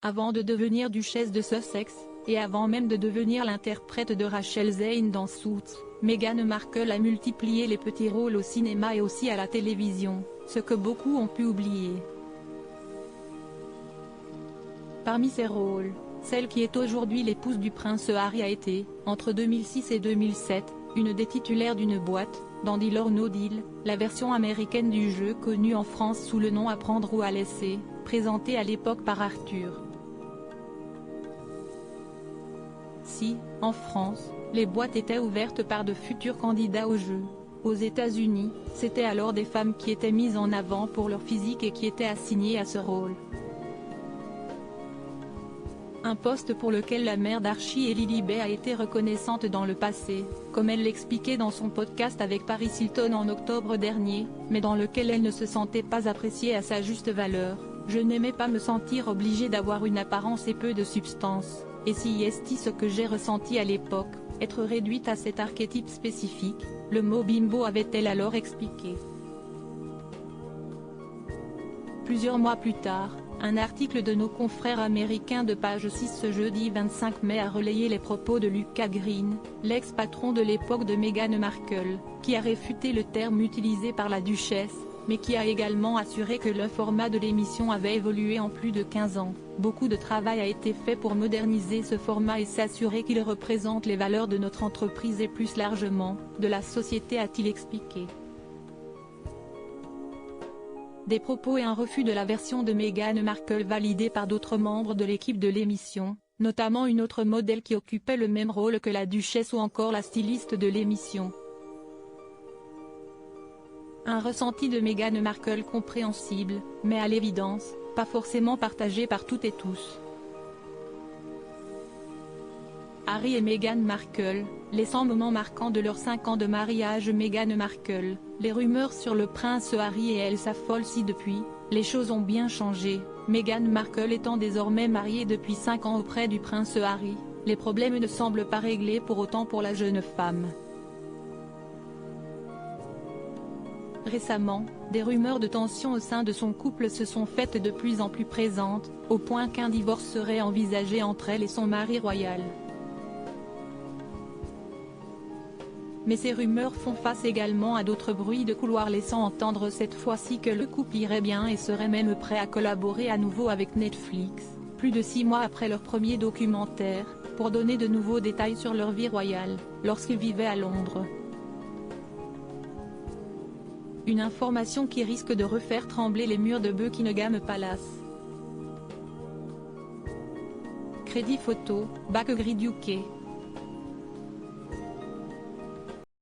Avant de devenir duchesse de Sussex, et avant même de devenir l'interprète de Rachel Zane dans Suits, Meghan Markle a multiplié les petits rôles au cinéma et aussi à la télévision, ce que beaucoup ont pu oublier. Parmi ces rôles, celle qui est aujourd'hui l'épouse du prince Harry a été, entre 2006 et 2007, une des titulaires d'une boîte, dans Deal or No Deal, la version américaine du jeu connu en France sous le nom À prendre ou à laisser, présentée à l'époque par Arthur. Si, en France, les boîtes étaient ouvertes par de futurs candidats au jeu, aux États-Unis, c'était alors des femmes qui étaient mises en avant pour leur physique et qui étaient assignées à ce rôle. Un poste pour lequel la mère d'Archie et Lilibet a été reconnaissante dans le passé, comme elle l'expliquait dans son podcast avec Paris Hilton en octobre dernier, mais dans lequel elle ne se sentait pas appréciée à sa juste valeur. Je n'aimais pas me sentir obligée d'avoir une apparence et peu de substance, et si est ce que j'ai ressenti à l'époque, être réduite à cet archétype spécifique, le mot bimbo avait-elle alors expliqué. Plusieurs mois plus tard, un article de nos confrères américains de Page 6 ce jeudi 25 mai a relayé les propos de Lucas Green, l'ex-patron de l'époque de Meghan Markle, qui a réfuté le terme utilisé par la duchesse, mais qui a également assuré que le format de l'émission avait évolué en plus de 15 ans. Beaucoup de travail a été fait pour moderniser ce format et s'assurer qu'il représente les valeurs de notre entreprise et plus largement, de la société, a-t-il expliqué. Des propos et un refus de la version de Meghan Markle validés par d'autres membres de l'équipe de l'émission, notamment une autre modèle qui occupait le même rôle que la duchesse ou encore la styliste de l'émission. Un ressenti de Meghan Markle compréhensible, mais à l'évidence, pas forcément partagé par toutes et tous. Harry et Meghan Markle, les 100 moments marquants de leurs 5 ans de mariage. Meghan Markle, les rumeurs sur le prince Harry et elle s'affolent si depuis, les choses ont bien changé. Meghan Markle étant désormais mariée depuis 5 ans auprès du prince Harry, les problèmes ne semblent pas réglés pour autant pour la jeune femme. Récemment, des rumeurs de tension au sein de son couple se sont faites de plus en plus présentes, au point qu'un divorce serait envisagé entre elle et son mari royal. Mais ces rumeurs font face également à d'autres bruits de couloir laissant entendre cette fois-ci que le couple irait bien et serait même prêt à collaborer à nouveau avec Netflix, plus de 6 mois après leur premier documentaire, pour donner de nouveaux détails sur leur vie royale, lorsqu'ils vivaient à Londres. Une information qui risque de refaire trembler les murs de Buckingham Palace. Crédit photo, Backgrid UK.